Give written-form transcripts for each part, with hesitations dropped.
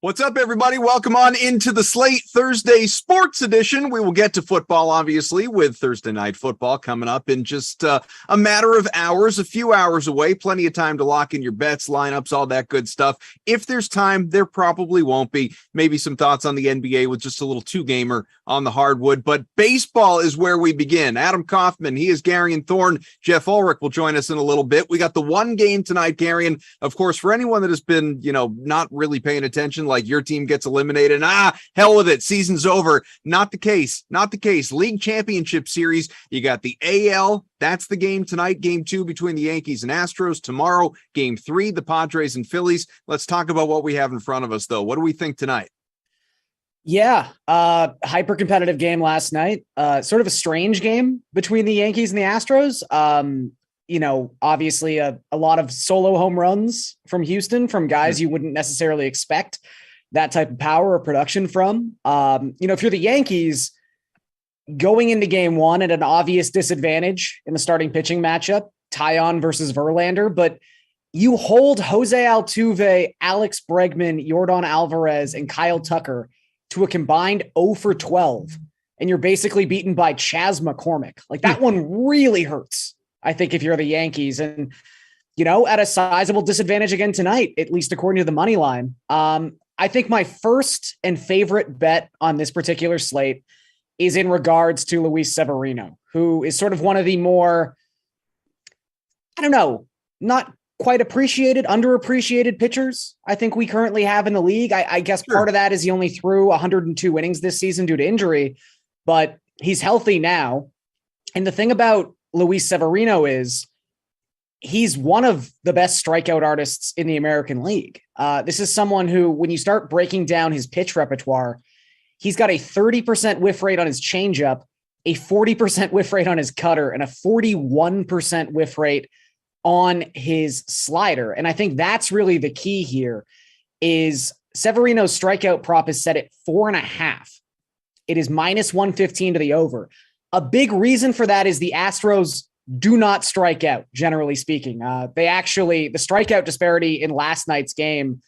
What's up, everybody? Welcome on into the Slate Thursday Sports Edition. We will get to football, obviously, with Thursday Night Football coming up in just a matter of hours, a few hours away. Plenty of time to lock in your bets, lineups, all that good stuff. If there's time, there probably won't be. Maybe some thoughts on the NBA with just a little two-gamer on the hardwood. But baseball is where we begin. Adam Kaufman, he is Garion Thorne. Jeff Ulrich will join us in a little bit. We got the one game tonight, Garion. Of course, for anyone that has been, not really paying attention, like your team gets eliminated. Hell with it. Season's over. Not the case. Not the case. League Championship Series. You got the AL. That's the game tonight. Game 2 between the Yankees and Astros. Tomorrow, game 3, the Padres and Phillies. Let's talk about what we have in front of us, though. What do we think tonight? Yeah, hyper competitive game last night. Sort of a strange game between the Yankees and the Astros. Obviously a lot of solo home runs from Houston, from guys you wouldn't necessarily expect that type of power or production from. If you're the Yankees, going into game 1 at an obvious disadvantage in the starting pitching matchup, Taillon versus Verlander, but you hold Jose Altuve, Alex Bregman, Yordan Alvarez, and Kyle Tucker to a combined 0 for 12, and you're basically beaten by Chas McCormick. Like, that one really hurts, I think, if you're the Yankees. And, at a sizable disadvantage again tonight, at least according to the money line. I think my first and favorite bet on this particular slate is in regards to Luis Severino, who is sort of one of the more, not quite appreciated, underappreciated pitchers I think we currently have in the league. I guess part of that is he only threw 102 innings this season due to injury, but he's healthy now. And the thing about Luis Severino is he's one of the best strikeout artists in the American League. This is someone who, when you start breaking down his pitch repertoire, he's got a 30% whiff rate on his changeup, a 40% whiff rate on his cutter, and a 41% whiff rate on his slider. And I think that's really the key here. Is Severino's strikeout prop is set at 4.5. It is minus 115 to the over. A big reason for that is the Astros do not strike out, generally speaking. The strikeout disparity in last night's game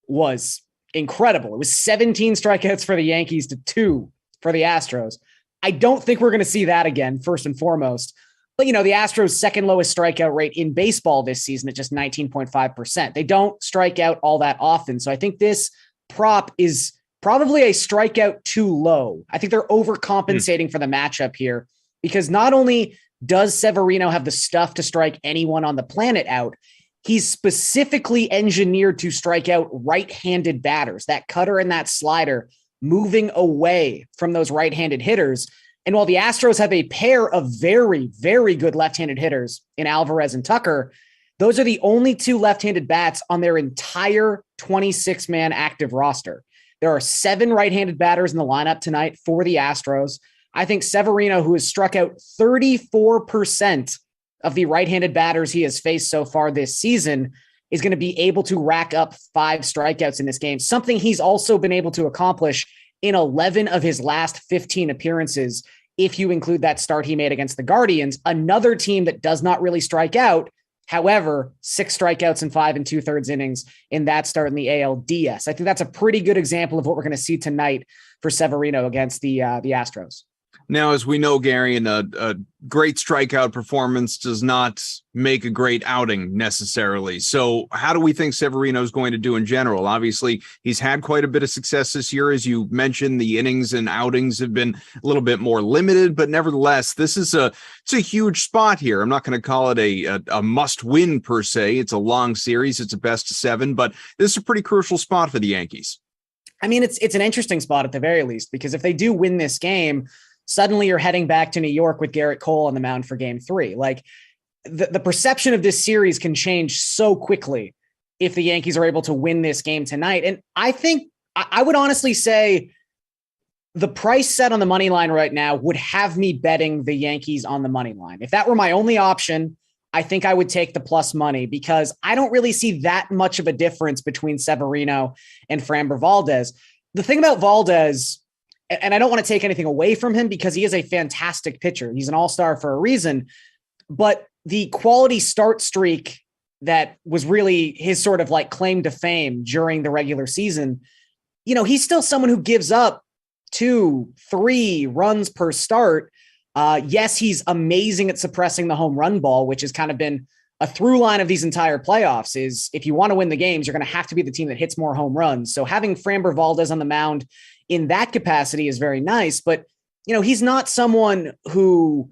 was incredible. It was 17 strikeouts for the Yankees to 2 for the Astros. I don't think we're going to see that again, first and foremost. But, the Astros' second lowest strikeout rate in baseball this season at just 19.5%. They don't strike out all that often. So I think this prop is probably a strikeout too low. I think they're overcompensating for the matchup here, because not only does Severino have the stuff to strike anyone on the planet out, he's specifically engineered to strike out right-handed batters, that cutter and that slider, moving away from those right-handed hitters. And while the Astros have a pair of very, very good left-handed hitters in Alvarez and Tucker, those are the only 2 left-handed bats on their entire 26-man active roster. There are 7 right-handed batters in the lineup tonight for the Astros. I think Severino, who has struck out 34% of the right-handed batters he has faced so far this season, is going to be able to rack up 5 strikeouts in this game, something he's also been able to accomplish in 11 of his last 15 appearances, if you include that start he made against the Guardians, another team that does not really strike out. However, 6 strikeouts in 5 2/3 innings in that start in the ALDS. I think that's a pretty good example of what we're going to see tonight for Severino against the Astros. Now, as we know, Gary, a great strikeout performance does not make a great outing necessarily. So how do we think Severino is going to do in general? Obviously, he's had quite a bit of success this year. As you mentioned, the innings and outings have been a little bit more limited, but nevertheless, it's a huge spot here. I'm not going to call it a must win per se. It's a long series. It's a best of 7, but this is a pretty crucial spot for the Yankees. I mean, it's an interesting spot at the very least, because if they do win this game, suddenly you're heading back to New York with Garrett Cole on the mound for game 3. Like, the perception of this series can change so quickly if the Yankees are able to win this game tonight. And I think I would honestly say the price set on the money line right now would have me betting the Yankees on the money line. If that were my only option, I think I would take the plus money, because I don't really see that much of a difference between Severino and Framber Valdez. The thing about Valdez, and I don't want to take anything away from him because he is a fantastic pitcher. He's an all-star for a reason, but the quality start streak that was really his sort of like claim to fame during the regular season he's still someone who gives up 2-3 runs per start. Yes, he's amazing at suppressing the home run ball, which has kind of been a through line of these entire playoffs. Is if you want to win the games, you're going to have to be the team that hits more home runs. So having Framber Valdez on the mound in that capacity is very nice, but he's not someone who,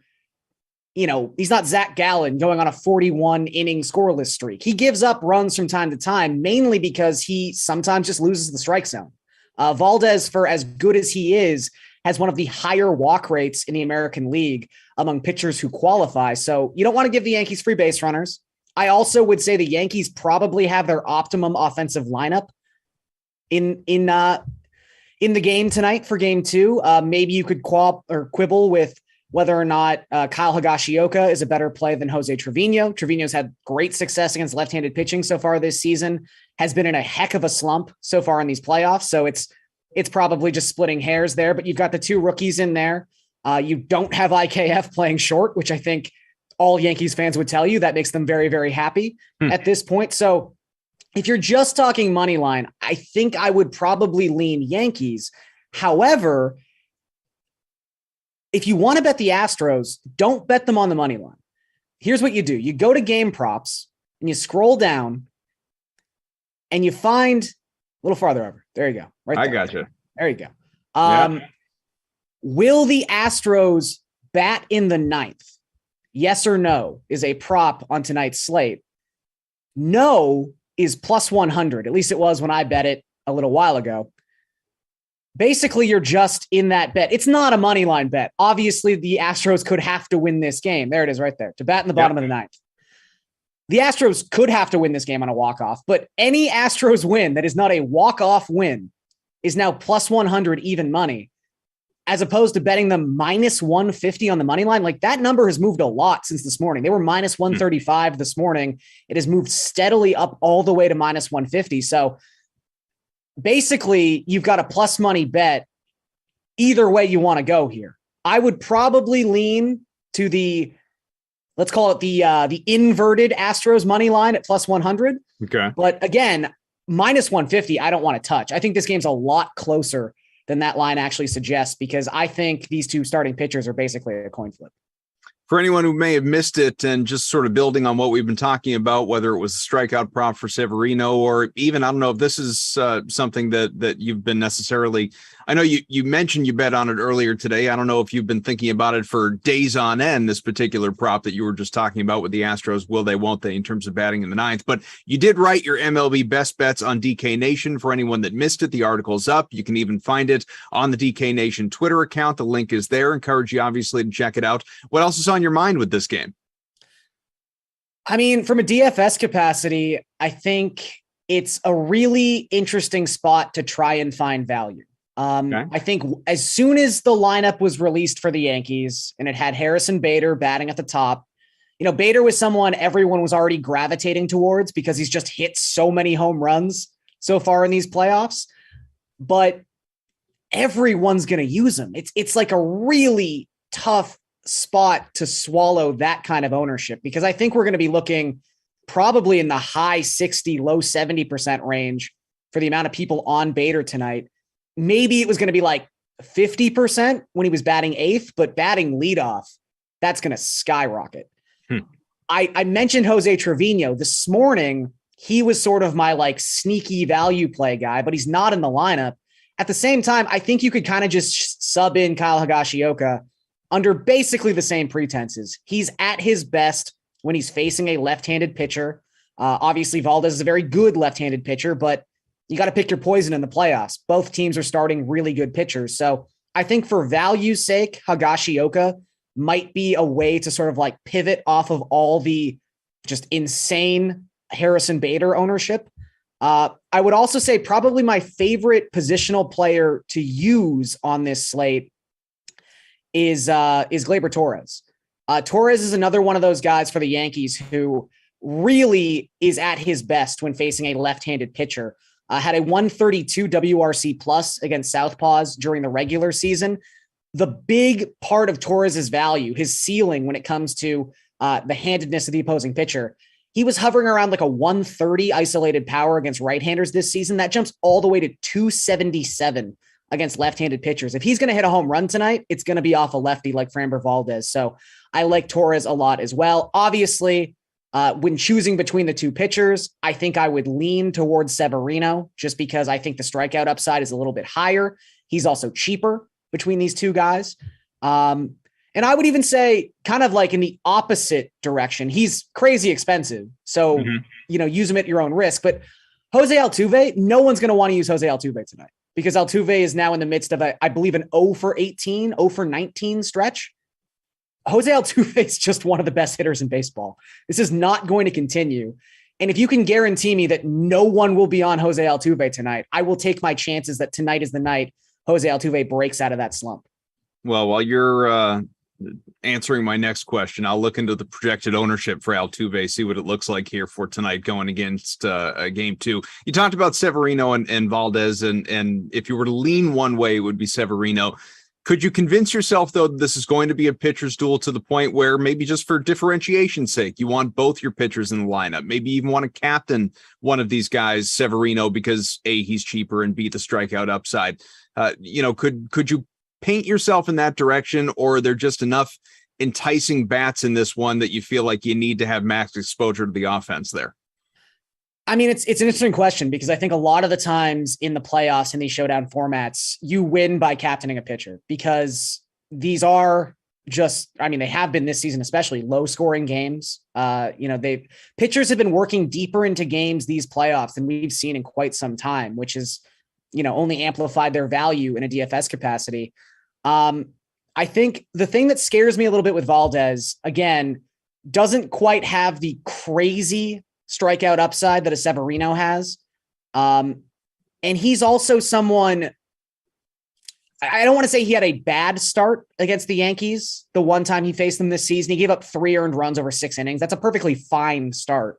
he's not Zach Gallen going on a 41 inning scoreless streak. He gives up runs from time to time, mainly because he sometimes just loses the strike zone. Valdez, for as good as he is, has one of the higher walk rates in the American League among pitchers who qualify. So you don't want to give the Yankees free base runners. I also would say the Yankees probably have their optimum offensive lineup in the game tonight for game 2. Maybe you could quibble with whether or not Kyle Higashioka is a better play than Jose Trevino. Trevino's had great success against left-handed pitching so far this season, has been in a heck of a slump so far in these playoffs. So it's probably just splitting hairs there, but you've got the 2 rookies in there. You don't have IKF playing short, which I think all Yankees fans would tell you that makes them very, very happy at this point. So if you're just talking money line, I think I would probably lean Yankees. However, if you want to bet the Astros, don't bet them on the money line. Here's what you do. You go to game props and you scroll down and you find a little farther over. There you go. Right there. I gotcha. There you go. Will the Astros bat in the 9th? Yes or no is a prop on tonight's slate. No is plus 100. At least it was when I bet it a little while ago. Basically, you're just in that bet. It's not a money line bet. Obviously, the Astros could have to win this game. There it is right there. To bat in the bottom of the 9th. The Astros could have to win this game on a walk-off, but any Astros win that is not a walk-off win is now plus 100 even money, as opposed to betting them minus 150 on the money line. Like, that number has moved a lot since this morning. They were minus 135 this morning. It has moved steadily up all the way to minus 150. So basically, you've got a plus money bet either way you want to go here. I would probably lean to the, let's call it the inverted Astros money line at plus 100. Okay. But again, minus 150, I don't want to touch. I think this game's a lot closer than that line actually suggests, because I think these 2 starting pitchers are basically a coin flip. For anyone who may have missed it, and just sort of building on what we've been talking about, whether it was a strikeout prop for Severino, or even, I don't know if this is something that you've been necessarily, I know you mentioned you bet on it earlier today. I don't know if you've been thinking about it for days on end, this particular prop that you were just talking about with the Astros, will they, won't they, in terms of batting in the 9th. But you did write your MLB best bets on DK Nation. For anyone that missed it, the article's up. You can even find it on the DK Nation Twitter account. The link is there. Encourage you, obviously, to check it out. What else is on your mind with this game? I mean, from a DFS capacity, I think it's a really interesting spot to try and find value. Okay. I think as soon as the lineup was released for the Yankees and it had Harrison Bader batting at the top, Bader was someone everyone was already gravitating towards because he's just hit so many home runs so far in these playoffs, but everyone's going to use him. It's like a really tough spot to swallow that kind of ownership, because I think we're going to be looking probably in the high 60, low 70% range for the amount of people on Bader tonight. Maybe it was going to be like 50% when he was batting 8th, but batting leadoff, that's going to skyrocket. I mentioned Jose Trevino this morning. He was sort of my like sneaky value play guy, but he's not in the lineup. At the same time, I think you could kind of just sub in Kyle Higashioka under basically the same pretenses. He's at his best when he's facing a left-handed pitcher. Obviously, Valdez is a very good left-handed pitcher, but you got to pick your poison in the playoffs. Both teams are starting really good pitchers. So I think for value's sake, Higashioka might be a way to sort of like pivot off of all the just insane Harrison Bader ownership. I would also say probably my favorite positional player to use on this slate is Gleyber Torres. Torres is another one of those guys for the Yankees who really is at his best when facing a left-handed pitcher. Had a 132 WRC plus against Southpaws during the regular season. The big part of Torres's value, his ceiling when it comes to the handedness of the opposing pitcher, He was hovering around like a 130 isolated power against right-handers this season. That jumps all the way to 277 against left-handed pitchers. If he's going to hit a home run tonight, it's going to be off a lefty like Framber Valdez. So I like Torres a lot as well. Obviously, when choosing between the two pitchers, I think I would lean towards Severino just because I think the strikeout upside is a little bit higher. He's also cheaper between these two guys. And I would even say kind of like in the opposite direction, he's crazy expensive. So, use him at your own risk. But Jose Altuve, no one's going to want to use Jose Altuve tonight because Altuve is now in the midst of, I believe, an 0 for 18, 0 for 19 stretch. Jose Altuve is just one of the best hitters in baseball. This is not going to continue. And if you can guarantee me that no one will be on Jose Altuve tonight, I will take my chances that tonight is the night Jose Altuve breaks out of that slump. Well, while you're answering my next question, I'll look into the projected ownership for Altuve, see what it looks like here for tonight going against game 2. You talked about Severino and Valdez, and if you were to lean one way, it would be Severino. Could you convince yourself, though, this is going to be a pitcher's duel to the point where maybe just for differentiation's sake, you want both your pitchers in the lineup, maybe even want to captain one of these guys, Severino, because A, he's cheaper, and B, the strikeout upside. Could you paint yourself in that direction, or are there just enough enticing bats in this one that you feel like you need to have max exposure to the offense there? I mean, it's an interesting question because I think a lot of the times in the playoffs, in these showdown formats, you win by captaining a pitcher because these are they have been this season, especially low scoring games. Pitchers have been working deeper into games these playoffs than we've seen in quite some time, which is, only amplified their value in a DFS capacity. I think the thing that scares me a little bit with Valdez, again, doesn't quite have the crazy strikeout upside that a Severino has. And he's also someone, I don't want to say he had a bad start against the Yankees. The one time he faced them this season, he gave up 3 earned runs over 6 innings. That's a perfectly fine start.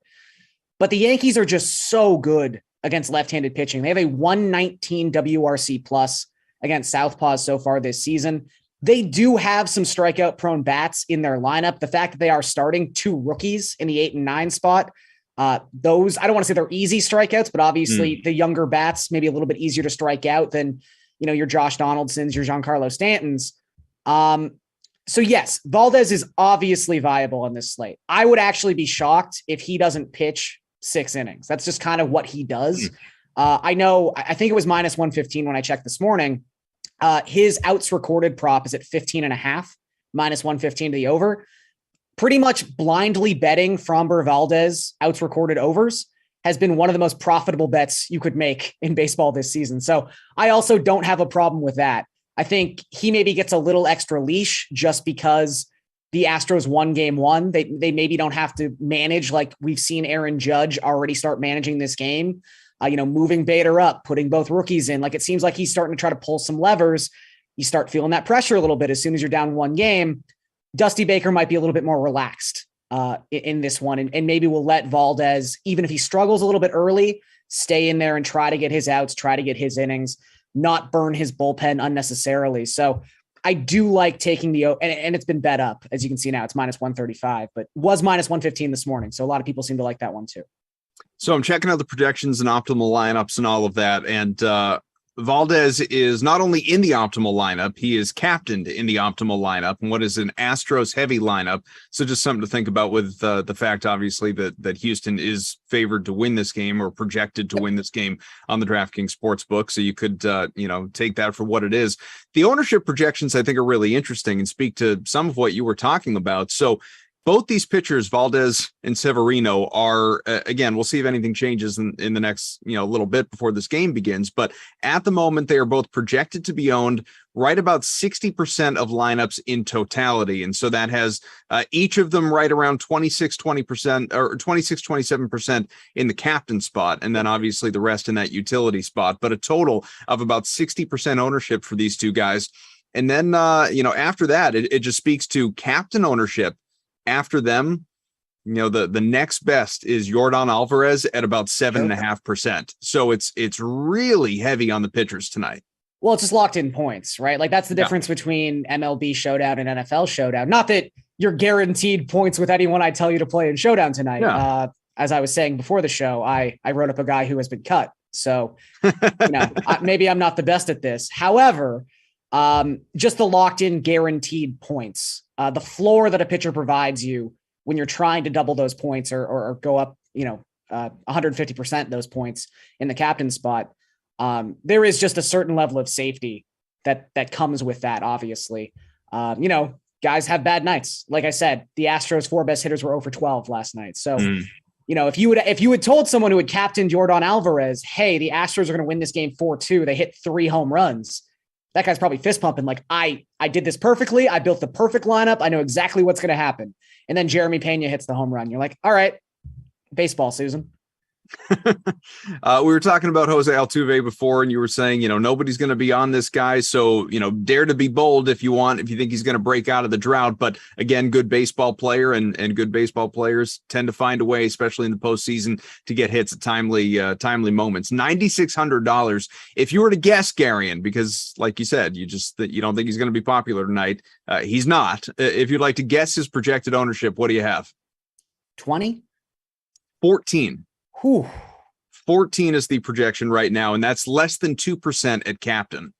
But the Yankees are just so good against left-handed pitching. They have a 119 WRC plus against southpaws so far this season. They do have some strikeout prone bats in their lineup. The fact that they are starting 2 rookies in the 8 and 9 spot, those, I don't want to say they're easy strikeouts, but obviously the younger bats, maybe a little bit easier to strike out than, your Josh Donaldsons, your Giancarlo Stantons. So yes, Valdez is obviously viable on this slate. I would actually be shocked if he doesn't pitch 6 innings. That's just kind of what he does. I think it was minus 115 when I checked this morning. His outs recorded prop is at 15.5, minus 115 to the over. Pretty much blindly betting Framber Valdez outs recorded overs has been one of the most profitable bets you could make in baseball this season. So I also don't have a problem with that. I think he maybe gets a little extra leash just because the Astros won game 1. They maybe don't have to manage like we've seen Aaron Judge already start managing this game. Moving Bader up, putting both rookies in. Like it seems like he's starting to try to pull some levers. You start feeling that pressure a little bit as soon as you're down 1 game. Dusty Baker might be a little bit more relaxed in this one, and maybe we'll let Valdez, even if he struggles a little bit early, stay in there and try to get his outs, try to get his innings, not burn his bullpen unnecessarily. So I do like taking and it's been bet up. As you can see now, it's minus 135, but was minus 115 this morning. So a lot of people seem to like that one too. So I'm checking out the projections and optimal lineups and all of that. And Valdez is not only in the optimal lineup, he is captained in the optimal lineup, and what is an Astros heavy lineup. So just something to think about with the fact, obviously, that Houston is favored to win this game or projected to win this game on the DraftKings Sportsbook. So you could, take that for what it is. The ownership projections, I think, are really interesting and speak to some of what you were talking about. So both these pitchers, Valdez and Severino, are, again, we'll see if anything changes in the next, little bit before this game begins. But at the moment, they are both projected to be owned right about 60% of lineups in totality. And so that has each of them right around 20% or 27% in the captain spot. And then obviously the rest in that utility spot, but a total of about 60% ownership for these two guys. And then, after that, it just speaks to captain ownership. After them, the next best is Yordan Alvarez at about 7.5%. So it's really heavy on the pitchers tonight. Well, it's just locked in points, right? Like that's the difference between MLB Showdown and NFL Showdown. Not that you're guaranteed points with anyone I tell you to play in Showdown tonight. as I was saying before the show, I wrote up a guy who has been cut. So, maybe I'm not the best at this. However, just the locked in guaranteed points, the floor that a pitcher provides you when you're trying to double those points or go up, 150% those points in the captain spot. There is just a certain level of safety that comes with that. Obviously, guys have bad nights. Like I said, the Astros 4 best hitters were 0 for 12 last night. So, if you had told someone who had captained Yordan Alvarez, hey, the Astros are going to win this game 4-2, they hit 3 home runs, that guy's probably fist pumping. Like, I did this perfectly. I built the perfect lineup. I know exactly what's going to happen. And then Jeremy Pena hits the home run. You're like, all right, baseball, Susan. We were talking about Jose Altuve before, and you were saying, nobody's going to be on this guy. So, dare to be bold if you think he's going to break out of the drought. But again, good baseball player and good baseball players tend to find a way, especially in the postseason, to get hits at timely moments. $9,600. If you were to guess, Garion, because like you said, you don't think he's going to be popular tonight. He's not. If you'd like to guess his projected ownership, what do you have? 20? 14. Whew. 14 is the projection right now, and that's less than 2% at captain.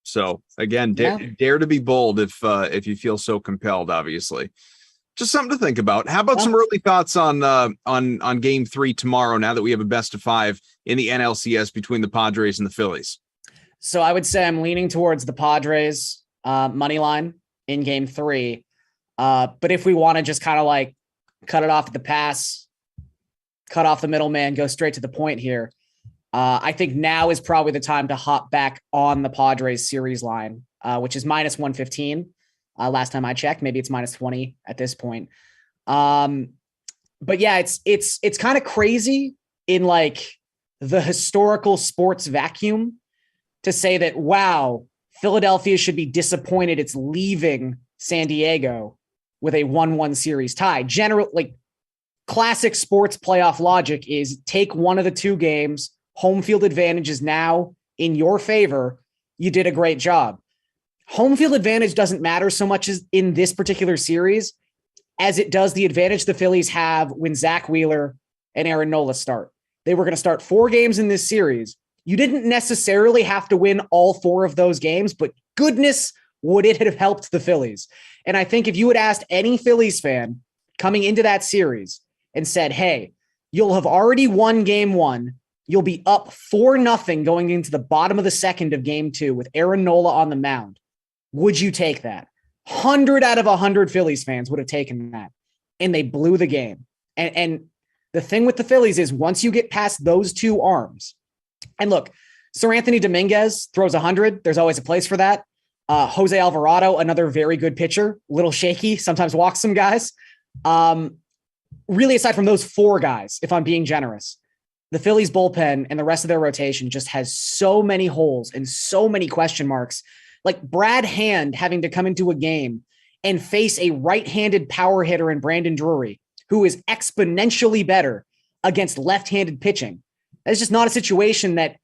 So again, dare to be bold if you feel so compelled. Obviously, just something to think about. How about some early thoughts on Game 3 tomorrow? Now that we have a best of 5 in the NLCS between the Padres and the Phillies. So I would say I'm leaning towards the Padres money line in Game 3. But if we want to just kind of like cut it off at the pass, cut off the middleman, go straight to the point here, I think now is probably the time to hop back on the Padres series line, which is minus 115. Last time I checked, maybe it's minus 20 at this point. But yeah, it's kind of crazy in like the historical sports vacuum to say that, wow, Philadelphia should be disappointed it's leaving San Diego with a 1-1 series tie. Classic sports playoff logic is take one of the 2 games. Home field advantage is now in your favor. You did a great job. Home field advantage doesn't matter so much as in this particular series as it does the advantage the Phillies have when Zach Wheeler and Aaron Nola start. They were going to start 4 games in this series. You didn't necessarily have to win all 4 of those games, but goodness, would it have helped the Phillies? And I think if you had asked any Phillies fan coming into that series and said, hey, you'll have already won Game 1. You'll be up 4-0 going into the bottom of the second of Game 2 with Aaron Nola on the mound. Would you take that? 100 out of 100 Phillies fans would have taken that. And they blew the game. And the thing with the Phillies is once you get past those 2 arms, and look, Sir Anthony Dominguez throws 100. There's always a place for that. Jose Alvarado, another very good pitcher, little shaky, sometimes walks some guys. Really, aside from those 4 guys, if I'm being generous, the Phillies bullpen and the rest of their rotation just has so many holes and so many question marks. Like Brad Hand having to come into a game and face a right-handed power hitter in Brandon Drury, who is exponentially better against left-handed pitching. That's just not a situation that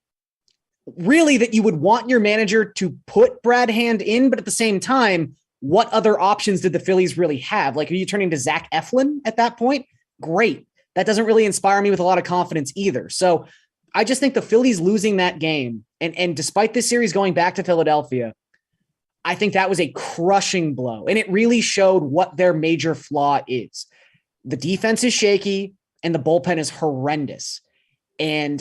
you would want your manager to put Brad Hand in, but at the same time, what other options did the Phillies really have? Like, are you turning to Zach Eflin at that point? Great. That doesn't really inspire me with a lot of confidence either. So I just think the Phillies losing that game, and despite this series going back to Philadelphia, I think that was a crushing blow. And it really showed what their major flaw is. The defense is shaky and the bullpen is horrendous. And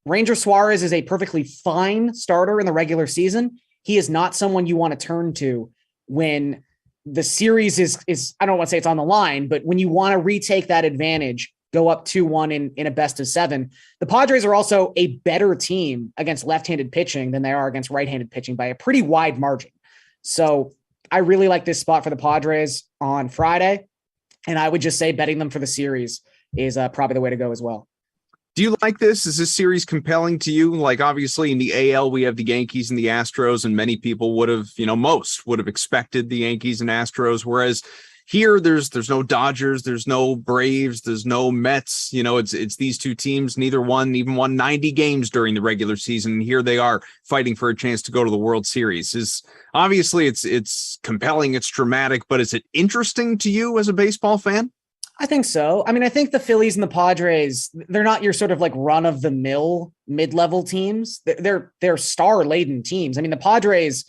Ranger Suarez is a perfectly fine starter in the regular season. He is not someone you want to turn to when the series is I don't want to say it's on the line, but when you want to retake that advantage, go up 2-1 in a best of 7. The Padres are also a better team against left-handed pitching than they are against right-handed pitching by a pretty wide margin. So I really like this spot for the Padres on Friday. And I would just say betting them for the series is probably the way to go as well. Do you like this? Is this series compelling to you? Like, obviously in the AL, we have the Yankees and the Astros, and many people would have, most would have expected the Yankees and Astros. Whereas here, there's no Dodgers, there's no Braves, there's no Mets. It's these 2 teams. Neither one even won 90 games during the regular season. And here they are fighting for a chance to go to the World Series. Obviously it's compelling, it's dramatic, but is it interesting to you as a baseball fan? I think so. I mean, I think the Phillies and the Padres, they're not your sort of like run of the mill mid-level teams. They're star-laden teams. I mean, the Padres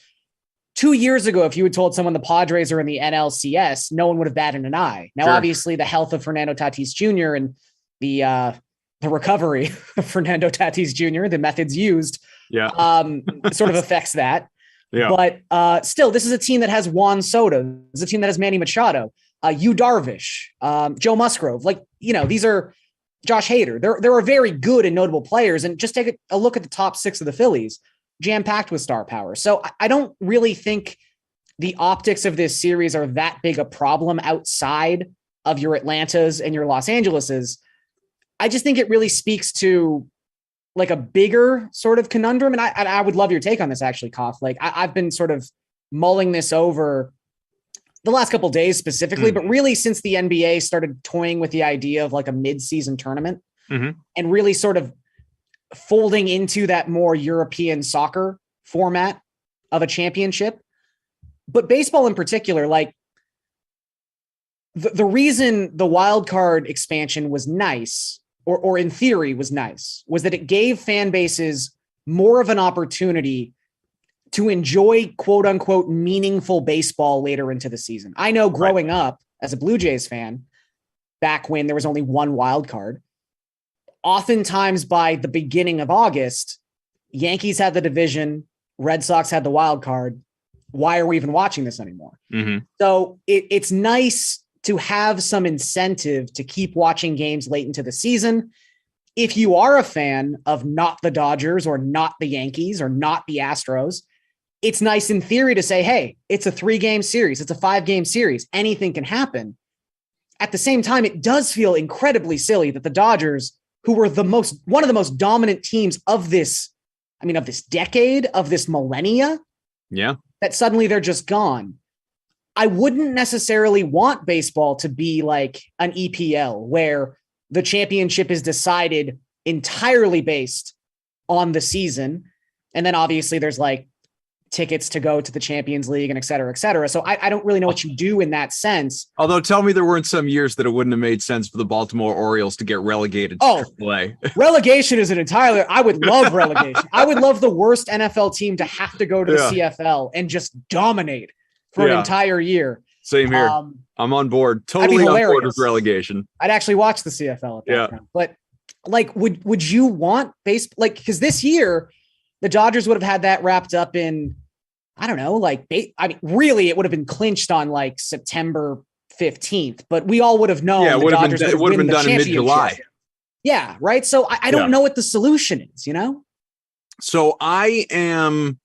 2 years ago, if you had told someone the Padres are in the NLCS, no one would have batted an eye. Now, obviously the health of Fernando Tatis Jr. and the recovery of Fernando Tatis Jr., the methods used, sort of affects that. Yeah. But still, this is a team that has Juan Soto. This is a team that has Manny Machado. Yu Darvish, Joe Musgrove, these are Josh Hader. There are very good and notable players. And just take a look at the top six of the Phillies, jam-packed with star power. So I don't really think the optics of this series are that big a problem outside of your Atlantas and your Los Angeleses. I just think it really speaks to like a bigger sort of conundrum. And I would love your take on this, actually, Koff. Like I've been sort of mulling this over the last couple of days specifically, but really since the NBA started toying with the idea of like a mid-season tournament and really sort of folding into that more European soccer format of a championship. But baseball in particular, like the reason the wild card expansion was nice, or in theory was nice, was that it gave fan bases more of an opportunity to enjoy quote unquote meaningful baseball later into the season. I know growing up as a Blue Jays fan, back when there was only one wild card, oftentimes by the beginning of August, Yankees had the division, Red Sox had the wild card. Why are we even watching this anymore? So it's nice to have some incentive to keep watching games late into the season. If you are a fan of not the Dodgers or not the Yankees or not the Astros, it's nice in theory to say, hey, it's a 3-game series. It's a 5-game series. Anything can happen. At the same time, it does feel incredibly silly that the Dodgers, who were one of the most dominant teams of this decade, of this millennia, that suddenly they're just gone. I wouldn't necessarily want baseball to be like an EPL where the championship is decided entirely based on the season. And then obviously there's like tickets to go to the Champions League and et cetera, et cetera. So I don't really know what you do in that sense. Although tell me there weren't some years that it wouldn't have made sense for the Baltimore Orioles to get relegated to AAA. Relegation is I would love relegation. I would love the worst NFL team to have to go to the CFL and just dominate for an entire year. Same here. I'm on board. Totally on board with relegation. I'd actually watch the CFL at that time. But like, would you want baseball? Like, because this year the Dodgers would have had that wrapped up in, I don't know, really it would have been clinched on like September 15th, but we all would have known it would have been done in mid-July. Yeah. Right. So I don't know what the solution is, So I am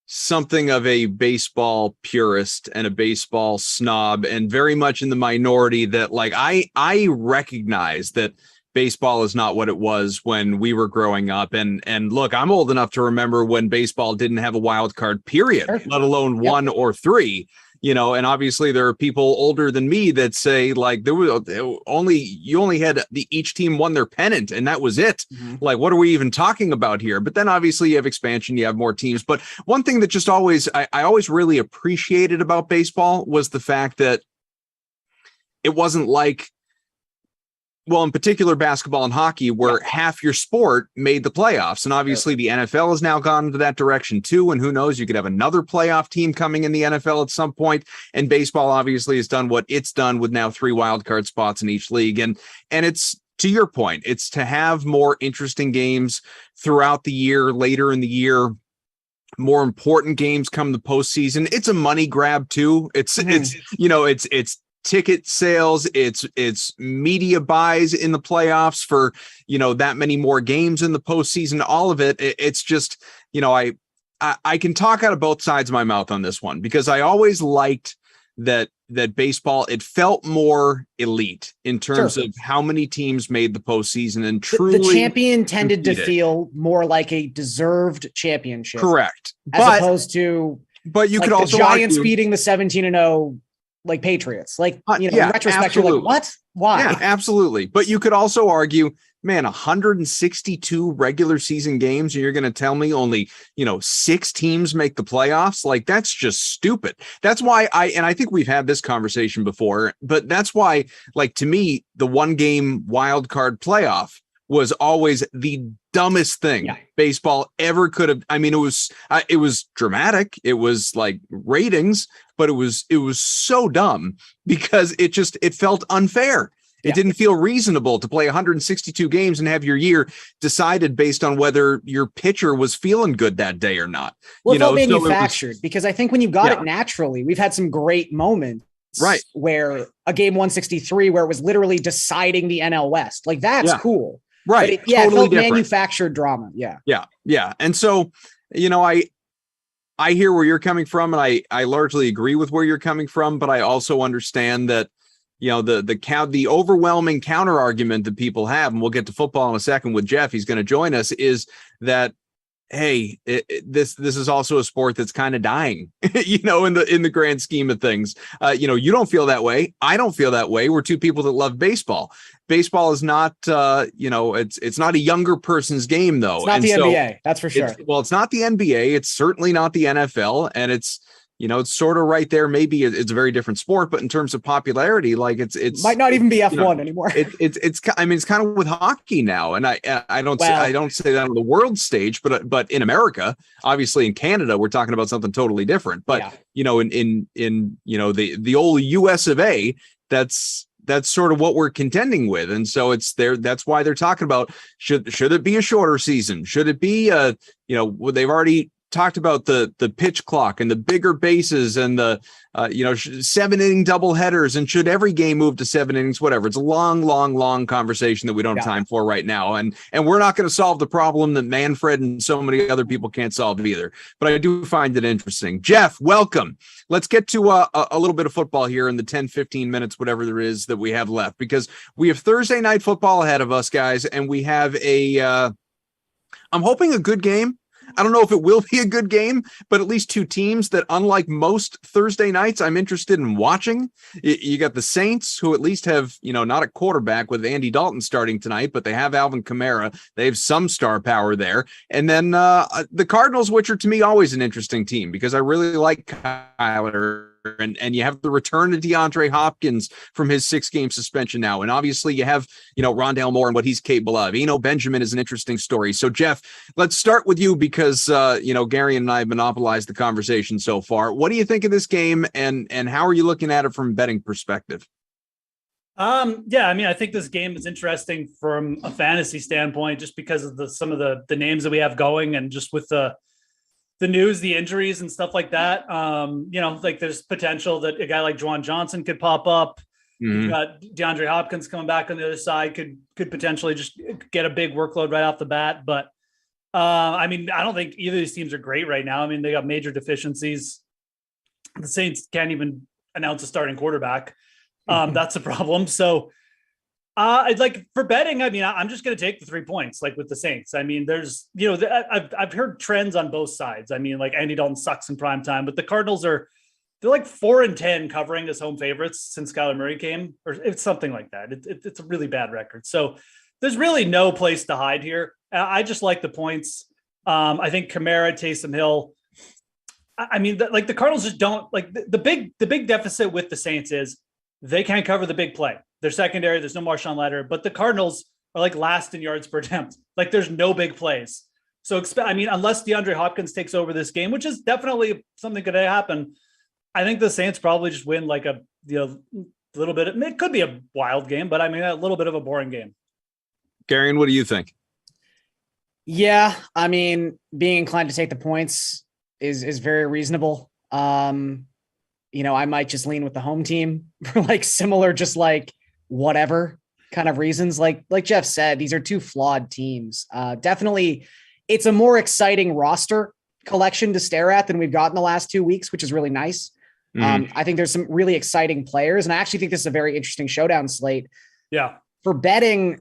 something of a baseball purist and a baseball snob, and very much in the minority that like, I recognize that baseball is not what it was when we were growing up. And look, I'm old enough to remember when baseball didn't have a wild card period, let alone 1 or 3, and obviously there are people older than me that say like you only had each team won their pennant and that was it. Like, what are we even talking about here? But then obviously you have expansion, you have more teams. But one thing that just I always really appreciated about baseball was the fact that it wasn't like, well, in particular, basketball and hockey, where half your sport made the playoffs. And obviously the NFL has now gone into that direction too. And who knows, you could have another playoff team coming in the NFL at some point. And baseball obviously has done what it's done with now 3 wildcard spots in each league. And it's, to your point, it's to have more interesting games throughout the year, later in the year, more important games come the postseason. It's a money grab too. It's ticket sales, it's media buys in the playoffs for, that many more games in the postseason, all of it. It's just, I can talk out of both sides of my mouth on this one, because I always liked that baseball, it felt more elite in terms of how many teams made the postseason, and truly the champion tended to feel more like a deserved championship. Correct. As opposed to, but you could also the Giants beating the 17-0 like Patriots. Like, in retrospect, absolutely. you're like, what? Why? Yeah, absolutely. But you could also argue, man, 162 regular season games, and you're going to tell me only, 6 teams make the playoffs? Like, that's just stupid. That's why I think we've had this conversation before, but that's why, like, to me, the 1-game wild card playoff was always the dumbest thing baseball ever could have. I mean, it was dramatic. It was like ratings, but it was so dumb because it felt unfair. It didn't feel reasonable to play 162 games and have your year decided based on whether your pitcher was feeling good that day or not. Well, it felt manufactured because I think when you got it naturally, we've had some great moments. Right. Where a game 163, where it was literally deciding the NL West. Like, that's cool. Right. But it felt manufactured drama. Yeah. Yeah. Yeah. And so, I hear where you're coming from, and I largely agree with where you're coming from, but I also understand that, the overwhelming counter argument that people have, and we'll get to football in a second with Jeff, he's going to join us, is that, hey, this is also a sport that's kind of dying, in the grand scheme of things. You don't feel that way. I don't feel that way. We're two people that love baseball. Baseball is not, it's not a younger person's game, though. It's not the NBA, that's for sure. It's not the NBA. It's certainly not the NFL, and it's sort of right there. Maybe it's a very different sport, but in terms of popularity, like it's might not even be F1 anymore. It's kind of with hockey now, and I don't say that on the world stage, but in America, obviously in Canada, we're talking about something totally different. But in the old US of A, that's sort of what we're contending with. And so it's there. That's why they're talking about, should it be a shorter season? Should it be they've already talked about the pitch clock and the bigger bases and the 7-inning double headers, and should every game move to 7 innings, whatever. It's a long conversation that we don't have time for right now. And we're not going to solve the problem that Manfred and so many other people can't solve either. But I do find it interesting. Jeff, welcome. Let's get to a little bit of football here in the 10, 15 minutes, whatever there is that we have left, because we have Thursday night football ahead of us, guys. And we have I'm hoping a good game. I don't know if it will be a good game, but at least two teams that, unlike most Thursday nights, I'm interested in watching. You got the Saints, who at least have, not a quarterback with Andy Dalton starting tonight, but they have Alvin Kamara. They have some star power there. And then the Cardinals, which are to me always an interesting team because I really like Kyler. And you have the return of DeAndre Hopkins from his 6-game suspension now. And obviously you have, Rondale Moore and what he's capable of. Benjamin is an interesting story. So Jeff, let's start with you because, Gary and I have monopolized the conversation so far. What do you think of this game and how are you looking at it from a betting perspective? I think this game is interesting from a fantasy standpoint, just because of some of the names that we have going, and just with the news, the injuries and stuff like that. There's potential that a guy like Juwan Johnson could pop up. Mm-hmm. You've got DeAndre Hopkins coming back on the other side, could potentially just get a big workload right off the bat. But I don't think either of these teams are great right now. I mean, they got major deficiencies. The Saints can't even announce a starting quarterback. That's a problem. So for betting, I'm just going to take the 3 points, like with the Saints. There's, I've heard trends on both sides. Andy Dalton sucks in prime time, but the Cardinals they're like 4-10 covering as home favorites since Kyler Murray came, or it's something like that. It's a really bad record. So there's really no place to hide here. I just like the points. I think Kamara, Taysom Hill. The Cardinals just don't like the big deficit with the Saints is they can't cover the big play. They're secondary. There's no Marshawn Lattimore, but the Cardinals are like last in yards per attempt. Like there's no big plays. So unless DeAndre Hopkins takes over this game, which is definitely something could happen, I think the Saints probably just win like a little bit. It could be a wild game, but a little bit of a boring game. Gary, what do you think? Yeah, being inclined to take the points is very reasonable. I might just lean with the home team for like similar, just like whatever kind of reasons. Like Jeff said, these are two flawed teams. Definitely, it's a more exciting roster collection to stare at than we've got in the last 2 weeks, which is really nice. I think there's some really exciting players, and I actually think this is a very interesting showdown slate. Yeah. For betting,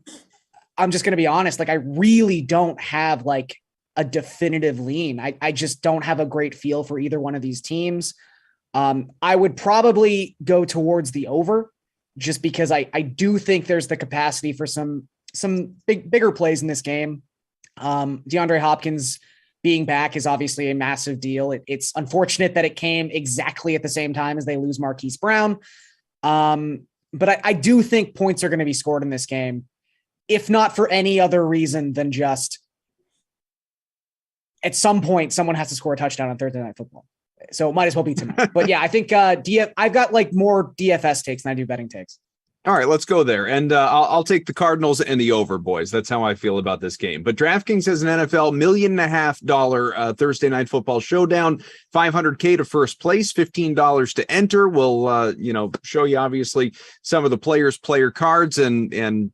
I'm just going to be honest. Like, I really don't have like a definitive lean. I just don't have a great feel for either one of these teams. I would probably go towards the over just because I do think there's the capacity for some bigger plays in this game. DeAndre Hopkins being back is obviously a massive deal. It's unfortunate that it came exactly at the same time as they lose Marquise Brown. But I do think points are going to be scored in this game, if not for any other reason than just at some point someone has to score a touchdown on Thursday Night Football. So it might as well be tonight. But yeah, I think I've got like more DFS takes than I do betting takes. All right, let's go there. And I'll take the Cardinals and the over, boys. That's how I feel about this game. But DraftKings has an NFL $1.5 million Thursday Night Football showdown, $500K to first place, $15 to enter. We'll, show you obviously some of the player cards and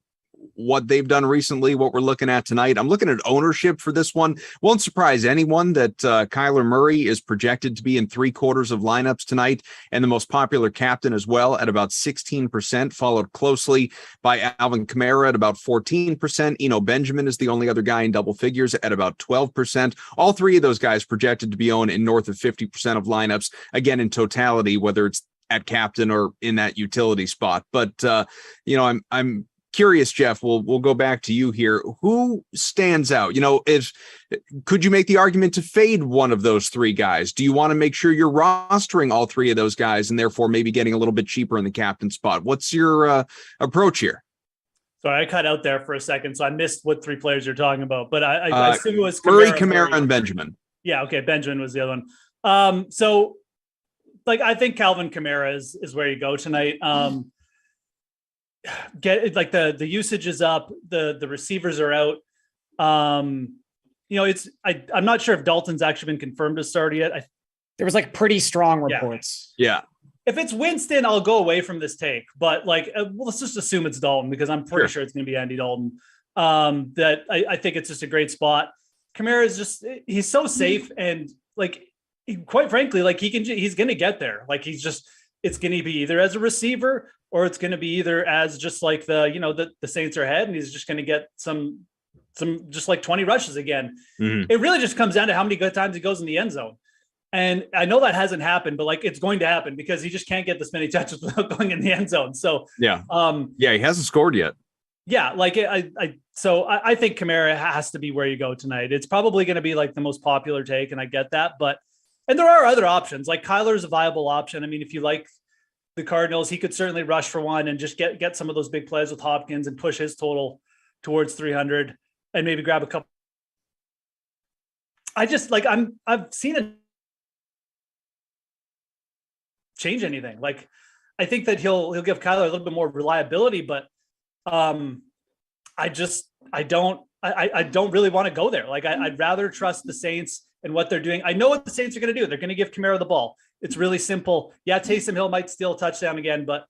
what they've done recently, what we're looking at tonight. I'm looking at ownership for this one. Won't surprise anyone that Kyler Murray is projected to be in 3/4 of lineups tonight and the most popular captain as well at about 16%, followed closely by Alvin Kamara at about 14%. Eno Benjamin is the only other guy in double figures at about 12%. All three of those guys projected to be owned in north of 50% of lineups, again, in totality, whether it's at captain or in that utility spot. But, I'm curious, Jeff, we'll go back to you here. Who stands out? Could you make the argument to fade one of those three guys? Do you want to make sure you're rostering all three of those guys and therefore maybe getting a little bit cheaper in the captain spot? What's your approach here? Sorry, I cut out there for a second, so I missed what three players you're talking about. But I assume it was Kamara, and Benjamin. Yeah, okay, Benjamin was the other one. So, I think Calvin Kamara is where you go tonight. Get like the usage is up, the receivers are out. I'm not sure if Dalton's actually been confirmed to start yet. There was pretty strong reports. Yeah. If it's Winston, I'll go away from this take, but let's just assume it's Dalton because I'm pretty sure it's going to be Andy Dalton. That I think it's just a great spot. Kamara is he's so safe and quite frankly, he's going to get there. It's going to be either as a receiver or it's going to be either as just the Saints are ahead and he's just going to get some just 20 rushes again. Mm-hmm. It really just comes down to how many good times he goes in the end zone. And I know that hasn't happened, but it's going to happen because he just can't get this many touches without going in the end zone. So yeah, he hasn't scored yet. Yeah, I think Kamara has to be where you go tonight. It's probably going to be the most popular take, and I get that, and there are other options. Kyler's a viable option. I mean, if you like the Cardinals, he could certainly rush for one and just get some of those big plays with Hopkins and push his total towards 300 and maybe grab a couple. I've seen it change anything. I think that he'll give Kyler a little bit more reliability, but I don't really want to go there. I'd rather trust the Saints and what they're doing. I know what the Saints are going to do. They're going to give Kamara the ball. It's really simple. Yeah, Taysom Hill might steal a touchdown again, but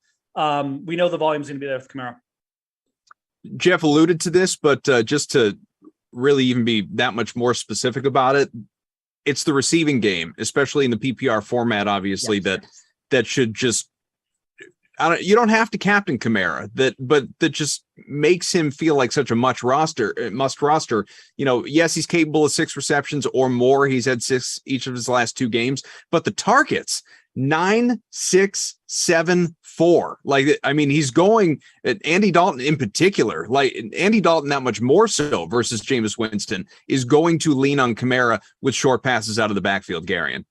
we know the volume's going to be there with Kamara. Jeff alluded to this, but just to really even be that much more specific about it, it's the receiving game, especially in the PPR format, obviously, that should just you don't have to captain Kamara, but that just makes him feel like such a must roster. Yes, he's capable of 6 receptions or more. He's had 6 each of his last 2 games, but the targets 9, 6, 7, 4. He's going at Andy Dalton in particular. Andy Dalton, that much more so versus Jameis Winston, is going to lean on Kamara with short passes out of the backfield. Garion.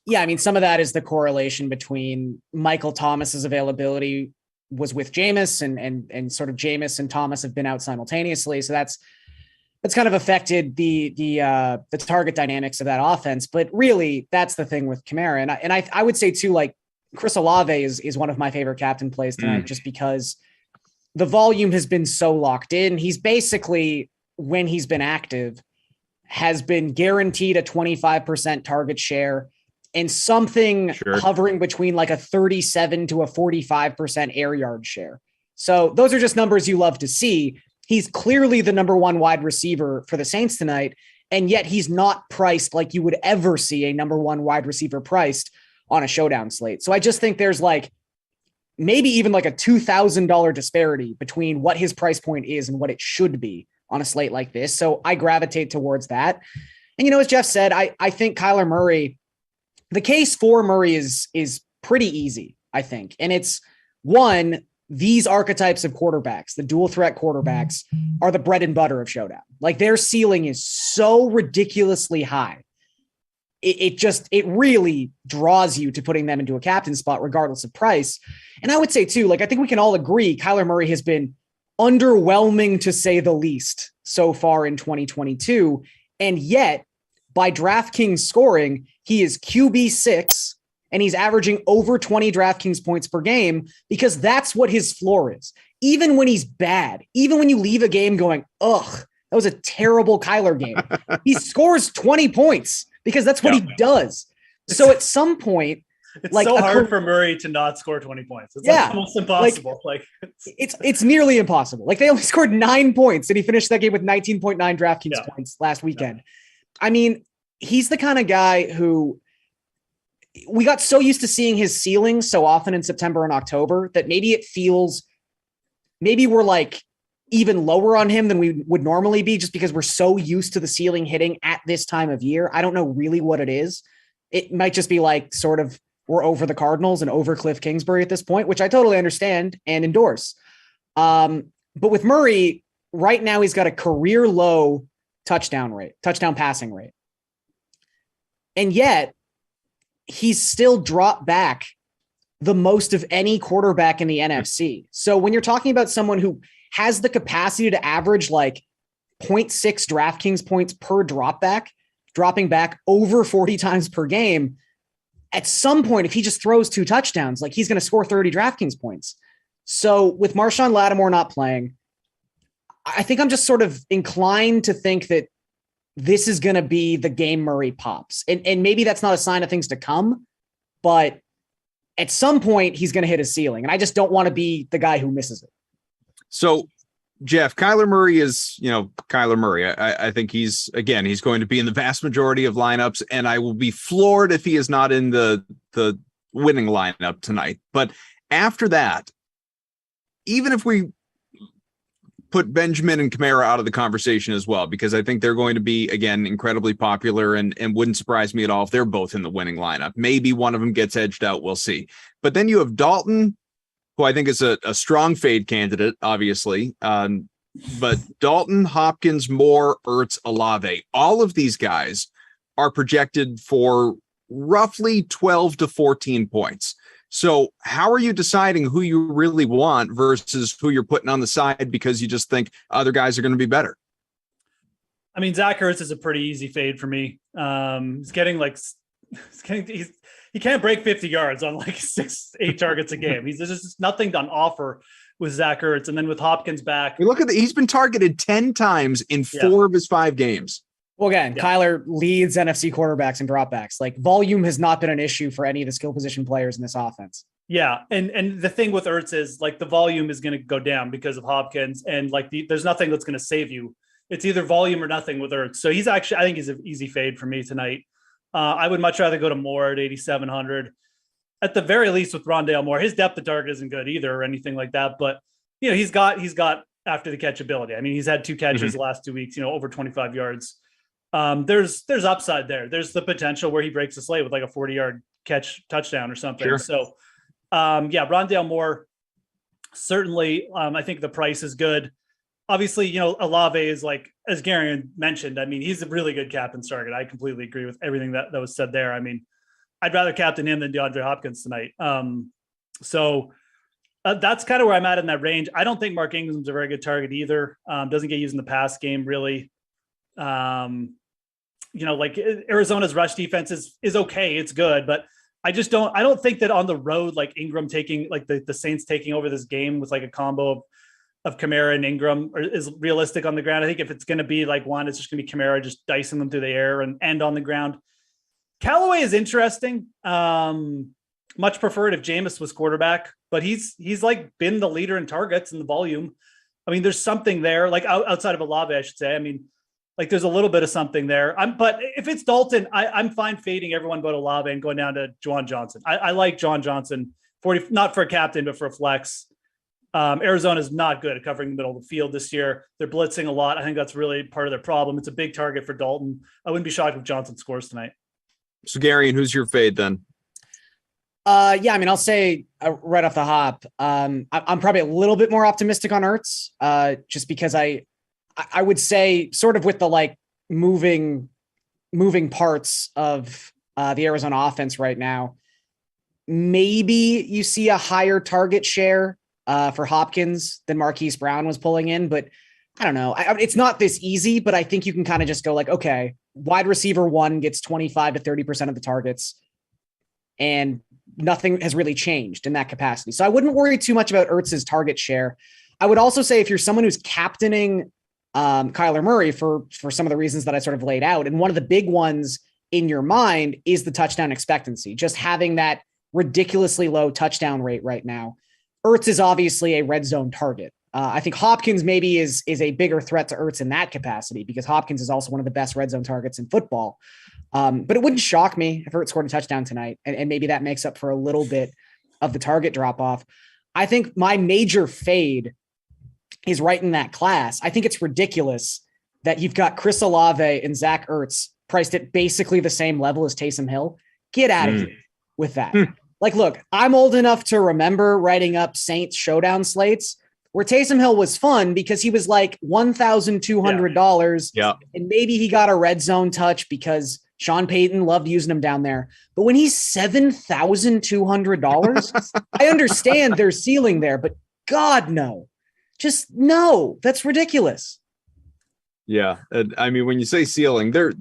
Yeah, I mean, some of that is the correlation between Michael Thomas's availability was with Jameis and sort of Jameis and Thomas have been out simultaneously. So that's kind of affected the target dynamics of that offense. But really, that's the thing with Kamara. And I would say too, Chris Olave is one of my favorite captain plays tonight, just because the volume has been so locked in. He's basically, when he's been active, has been guaranteed a 25% target share and something hovering between a 37 to a 45% air yard share. So those are just numbers you love to see. He's clearly the number 1 wide receiver for the Saints tonight, and yet he's not priced like you would ever see a number 1 wide receiver priced on a showdown slate. So I just think there's maybe even a $2,000 disparity between what his price point is and what it should be on a slate like this. So I gravitate towards that. And as Jeff said, I think Kyler Murray, the case for Murray is pretty easy, I think. And it's one, these archetypes of quarterbacks, the dual threat quarterbacks, are the bread and butter of Showdown. Like their ceiling is so ridiculously high. It really draws you to putting them into a captain spot, regardless of price. And I would say too, like, I think we can all agree Kyler Murray has been underwhelming to say the least so far in 2022. And yet by DraftKings scoring, he is QB6 and he's averaging over 20 DraftKings points per game because that's what his floor is. Even when he's bad, even when you leave a game going, ugh, that was a terrible Kyler game, he scores 20 points because that's what he does. So at some point, it's like so hard for Murray to not score 20 points. It's like almost impossible. It's nearly impossible. Like they only scored 9 points and he finished that game with 19.9 DraftKings points last weekend. I mean, he's the kind of guy who we got so used to seeing his ceiling so often in September and October that maybe it feels, maybe we're like even lower on him than we would normally be just because we're so used to the ceiling hitting at this time of year. I don't know really what it is. It might just be like sort of we're over the Cardinals and over Cliff Kingsbury at this point, which I totally understand and endorse. But with Murray right now, he's got a career low touchdown passing rate. And yet he's still dropped back the most of any quarterback in the NFC. So when you're talking about someone who has the capacity to average like 0.6 DraftKings points per dropping back over 40 times per game, at some point, if he just throws 2 touchdowns, like he's going to score 30 DraftKings points. So with Marshawn Lattimore not playing, I think I'm just sort of inclined to think that this is going to be the game Murray pops. And maybe that's not a sign of things to come, but at some point he's going to hit a ceiling. And I just don't want to be the guy who misses it. So Jeff, Kyler Murray is, Kyler Murray. I think he's going to be in the vast majority of lineups, and I will be floored if he is not in the winning lineup tonight. But after that, even if we put Benjamin and Kamara out of the conversation as well, because I think they're going to be, again, incredibly popular and wouldn't surprise me at all if they're both in the winning lineup. Maybe one of them gets edged out. We'll see. But then you have Dalton, who I think is a strong fade candidate, obviously. But Dalton, Hopkins, Moore, Ertz, Olave, all of these guys are projected for roughly 12 to 14 points. So how are you deciding who you really want versus who you're putting on the side because you just think other guys are going to be better? I mean, Zach Ertz is a pretty easy fade for me. He can't break 50 yards on like 6-8 targets a game. There's just nothing on offer with Zach Ertz. And then with Hopkins back, he's been targeted 10 times in 4 of his 5 games. Well, again, Kyler leads NFC quarterbacks and dropbacks. Like volume has not been an issue for any of the skill position players in this offense. Yeah. And the thing with Ertz is like the volume is going to go down because of Hopkins, and like there's nothing that's going to save you. It's either volume or nothing with Ertz. So I think he's an easy fade for me tonight. I would much rather go to Moore at 8,700. At the very least with Rondale Moore, his depth of target isn't good either or anything like that. But, he's got after the catch ability. I mean, he's had 2 catches the last 2 weeks, over 25 yards. There's upside there. There's the potential where he breaks the slate with like a 40-yard catch touchdown or something. Sure. So, Rondale Moore, certainly, I think the price is good. Obviously, Olave is like, as Gary mentioned, I mean, he's a really good captain target. I completely agree with everything that was said there. I mean, I'd rather captain him than DeAndre Hopkins tonight. So that's kind of where I'm at in that range. I don't think Mark Ingram's a very good target either. Doesn't get used in the pass game, really. Like Arizona's rush defense is okay. It's good, but I don't think that on the road, like Ingram taking, like the Saints taking over this game with like a combo of Kamara and Ingram is realistic on the ground. I think if it's going to be like one, it's just going to be Kamara just dicing them through the air and on the ground. Callaway is interesting. Much preferred if Jameis was quarterback, but he's like been the leader in targets and the volume. I mean, there's something there, like outside of Olave, I should say. I mean, like there's a little bit of something there. But if it's Dalton, I'm fine fading everyone but Olave and going down to Juwan Johnson. I like Juwan Johnson, 40, not for a captain, but for a flex. Arizona is not good at covering the middle of the field this year. They're blitzing a lot. I think that's really part of their problem. It's a big target for Dalton. I wouldn't be shocked if Johnson scores tonight. So Gary, and who's your fade then? Yeah, I mean, I'll say right off the hop, I'm probably a little bit more optimistic on Ertz, just because I would say sort of with the like moving parts of the Arizona offense right now, maybe you see a higher target share for Hopkins than Marquise Brown was pulling in, but I don't know. It's not this easy, but I think you can kind of just go like, okay, wide receiver 1 gets 25 to 30% of the targets, and nothing has really changed in that capacity. So I wouldn't worry too much about Ertz's target share. I would also say if you're someone who's captaining Kyler Murray for some of the reasons that I sort of laid out, and one of the big ones in your mind is the touchdown expectancy, just having that ridiculously low touchdown rate right now. Ertz is obviously a red zone target. I think Hopkins maybe is a bigger threat to Ertz in that capacity, because Hopkins is also one of the best red zone targets in football. But it wouldn't shock me if Ertz scored a touchdown tonight, and maybe that makes up for a little bit of the target drop off. I think my major fade is right in that class. I think it's ridiculous that you've got Chris Olave and Zach Ertz priced at basically the same level as Taysom Hill. Get out of here with that. Like, look, I'm old enough to remember writing up Saints showdown slates where Taysom Hill was fun because he was like $1,200. Yeah. And maybe he got a red zone touch because Sean Payton loved using him down there. But when he's $7,200, I understand there's ceiling there, but God, no. Just no. That's ridiculous. Yeah. I mean, when you say ceiling, there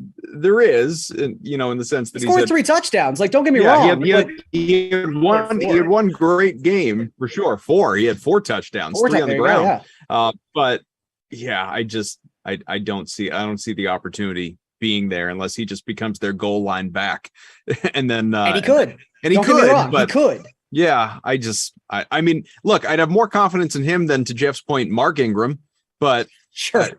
is, you know, in the sense that he scored 3 touchdowns. Like, don't get me wrong. He had one great game for sure. 4. He had 4 touchdowns, 3 on the ground. But yeah, I don't see the opportunity being there unless he just becomes their goal line back. And then and he could. He could. Yeah, I mean, look, I'd have more confidence in him than, to Jeff's point, Mark Ingram, but sure.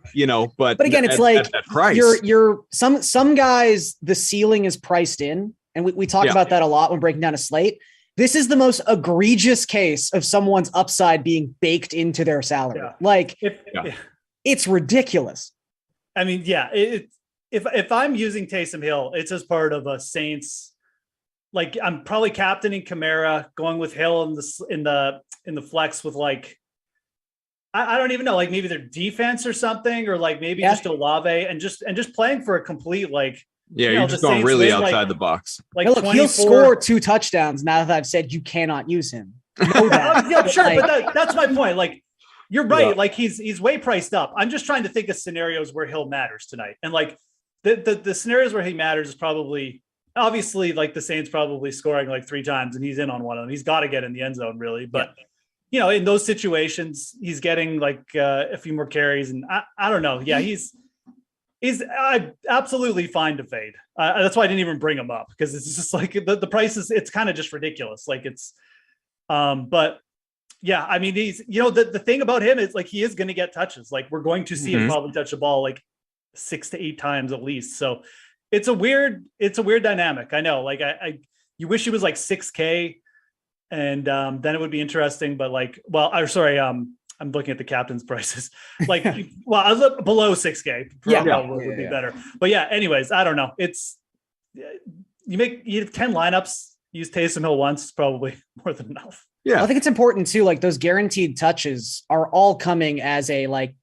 But again, it's at that price. You're some guys, the ceiling is priced in. And we talk about that a lot when breaking down a slate. This is the most egregious case of someone's upside being baked into their salary. Yeah. It's ridiculous. I mean, yeah, if I'm using Taysom Hill, it's as part of a Saints. Like, I'm probably captaining Kamara, going with Hill in the flex with like, I don't even know, like maybe their defense or something, or like maybe just Olave and just playing for a complete, like, you're just going really outside the box. Like, look, he'll score 2 touchdowns now that I've said you cannot use him. Know that. Yeah, sure, but that's my point. Like, you're right. Yeah. Like, he's way priced up. I'm just trying to think of scenarios where Hill matters tonight, and like the scenarios where he matters is probably. Obviously, like the Saints probably scoring like 3 times and he's in on one of them. He's got to get in the end zone, really. But, you know, in those situations, he's getting like a few more carries. And I don't know. Yeah, he's absolutely fine to fade. That's why I didn't even bring him up, because it's just like the price is, it's kind of just ridiculous. Like, it's, but yeah, I mean, he's, you know, the thing about him is like, he is going to get touches. Like, we're going to see him probably touch the ball like 6 to 8 times at least. So, it's a weird dynamic. I know, like you wish he was like 6K and then it would be interesting, but like, I'm looking at the captain's prices. Like, well, I was below 6K. Would be better. But yeah, anyways, I don't know. It's, you have 10 lineups, use Taysom Hill once, it's probably more than enough. Yeah. Well, I think it's important too. Like, those guaranteed touches are all coming as a like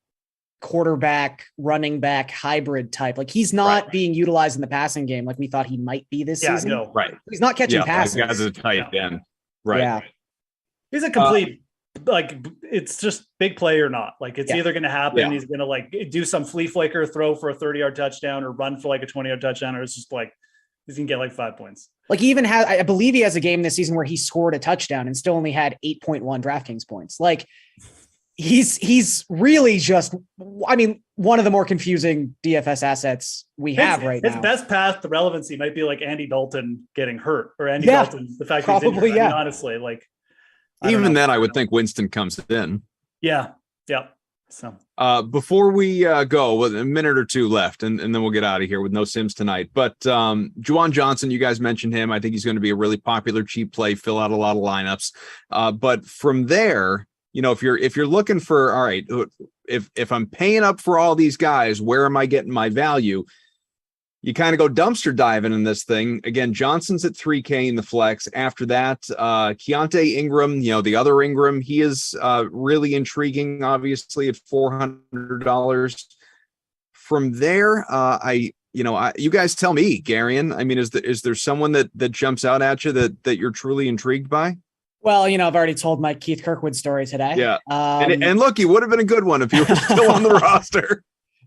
quarterback, running back hybrid type. Like, he's not being utilized in the passing game like we thought he might be this season. No, right. He's not catching passes. As a tight end. Right. Yeah. He's a complete, like, it's just big play or not. Like, it's either going to happen. Yeah. He's going to like do some flea flicker throw for a 30-yard touchdown or run for like a 20-yard touchdown, or it's just like, he's going to get like 5 points. Like, he even has, I believe he has a game this season where he scored a touchdown and still only had 8.1 DraftKings points. Like, he's really just, I mean, one of the more confusing DFS assets we have right now. His best path to relevancy might be like Andy Dalton getting hurt, or Andy Dalton, the fact that he's injured. I mean, honestly, like, even then I would think Winston comes in. Yeah. So before we go, with a minute or 2 left, and then we'll get out of here with no Sims tonight. But Juwan Johnson, you guys mentioned him. I think he's going to be a really popular cheap play, fill out a lot of lineups. But from there, you know, if you're looking for, all right, if I'm paying up for all these guys, where am I getting my value? you kind of go dumpster diving in this thing. Again, Johnson's at 3K in the flex. After that, Keontae Ingram, the other Ingram, he is really intriguing, obviously, at $400. From there, you guys tell me, Garion. I mean, is there someone that jumps out at you that you're truly intrigued by? Well, I've already told my Keith Kirkwood story today. Yeah. And look, he would have been a good one if you were still on the roster.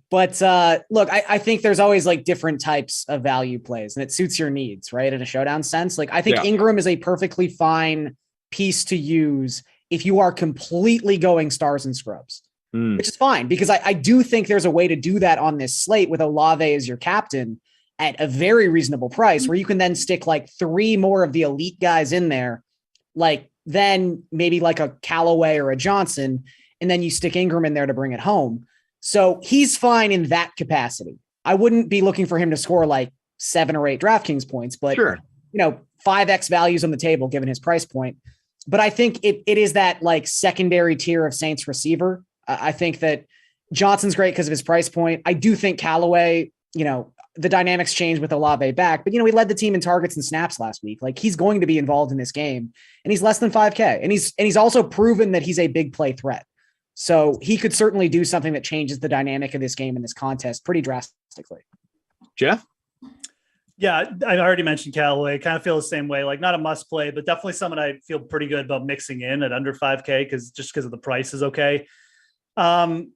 But look, I think there's always like different types of value plays and it suits your needs, right? In a showdown sense. Like I think Ingram is a perfectly fine piece to use if you are completely going stars and scrubs, which is fine because I do think there's a way to do that on this slate with Olave as your captain at a very reasonable price where you can then stick like 3 more of the elite guys in there, like then maybe like a Callaway or a Johnson, and then you stick Ingram in there to bring it home. So he's fine in that capacity. I wouldn't be looking for him to score like 7 or 8 DraftKings points, but 5x values on the table given his price point. But I think it is that like secondary tier of Saints receiver. I think that Johnson's great because of his price point. I do think Callaway, the dynamics change with Olave back, but he led the team in targets and snaps last week. Like he's going to be involved in this game and he's less than 5K. And he's also proven that he's a big play threat. So he could certainly do something that changes the dynamic of this game and this contest pretty drastically. Jeff? Yeah, I already mentioned Callaway. Kind of feel the same way. Like not a must play, but definitely someone I feel pretty good about mixing in at under 5K because of the price is okay. Like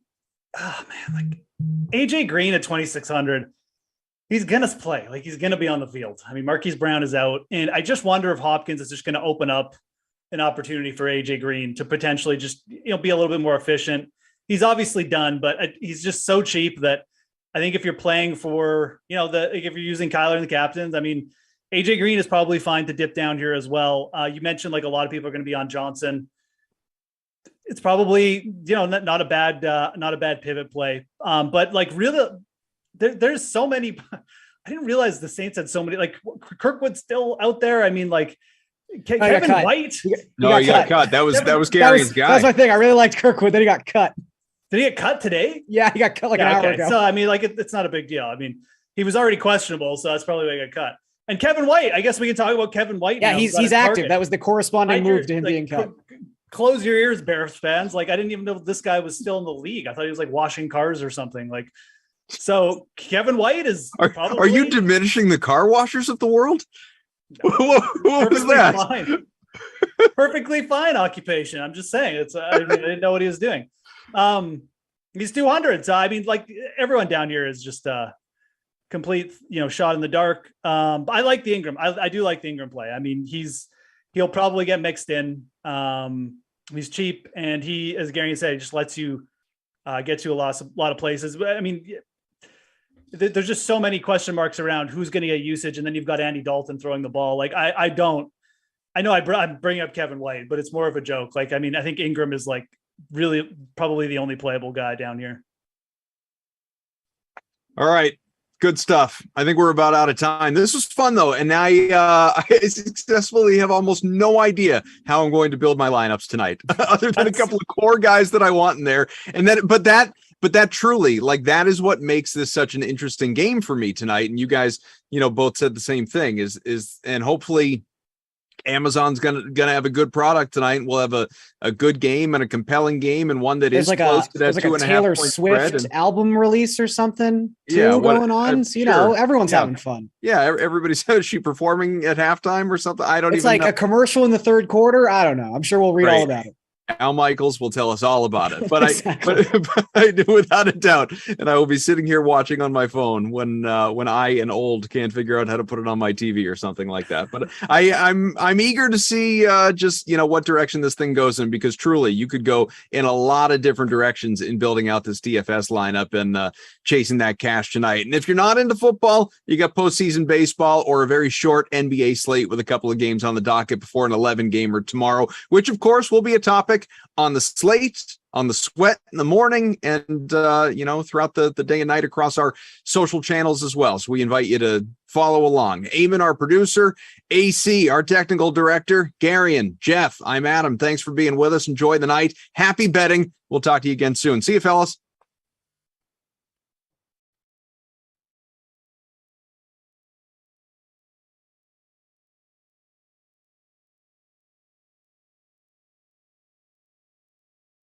AJ Green at 2,600. He's going to play. Like he's going to be on the field. I mean, Marquise Brown is out, and I just wonder if Hopkins is just going to open up an opportunity for AJ Green to potentially just, be a little bit more efficient. He's obviously done, but he's just so cheap that I think if you're playing for, if you're using Kyler and the captains, I mean, AJ Green is probably fine to dip down here as well. You mentioned like a lot of people are going to be on Johnson. It's probably, not a bad pivot play. But like really there's so many, I didn't realize the Saints had so many, like Kirkwood's still out there. I mean, like, Kevin White. He got cut. That was Gary's guy. That's my thing. I really liked Kirkwood. Then he got cut. Did he get cut today? Yeah, he got cut like an hour ago. So I mean, like it's not a big deal. I mean, he was already questionable, so that's probably why he got cut. And Kevin White. I guess we can talk about Kevin White. Yeah, he's active. Target. That was the corresponding move to him being cut. Close your ears, Bears fans. Like I didn't even know this guy was still in the league. I thought he was like washing cars or something. Like, so Kevin White is. Are you diminishing the car washers of the world? What was that? Fine. Perfectly fine occupation. I'm just saying I didn't know what he was doing. He's 200. So I mean, like everyone down here is just complete, shot in the dark. I like the Ingram. I do like the Ingram play. I mean, he'll probably get mixed in. He's cheap and he, as Gary said, just lets you get to a lot of places. But I mean, there's just so many question marks around who's going to get usage. And then you've got Andy Dalton throwing the ball. Like I'm bringing up Kevin White, but it's more of a joke. Like, I mean, I think Ingram is like really probably the only playable guy down here. All right. Good stuff. I think we're about out of time. This was fun though. And I successfully have almost no idea how I'm going to build my lineups tonight other than a couple of core guys that I want in there. And then, but that truly, like, that is what makes this such an interesting game for me tonight. And you guys, both said the same thing and hopefully Amazon's gonna have a good product tonight. And we'll have a good game and a compelling game and one that is close to that 2.5 Taylor Swift album release or something going on. So, everyone's having fun. Yeah, everybody says she performing at halftime or something. I don't. It's even like know. A commercial in the third quarter. I don't know. I'm sure we'll read all about it. Al Michaels will tell us all about it, but I do without a doubt, and I will be sitting here watching on my phone when I and old can't figure out how to put it on my TV or something like that. But I'm eager to see just what direction this thing goes in, because truly you could go in a lot of different directions in building out this DFS lineup and chasing that cash tonight. And if you're not into football, you got postseason baseball or a very short NBA slate with a couple of games on the docket before an 11 gamer tomorrow, which of course will be a topic on the slate, on the sweat in the morning, and throughout the day and night across our social channels as well. So we invite you to follow along. Eamon, our producer, AC, our technical director, Garion, Jeff, I'm Adam. Thanks for being with us. Enjoy the night. Happy betting. We'll talk to you again soon. See you, fellas.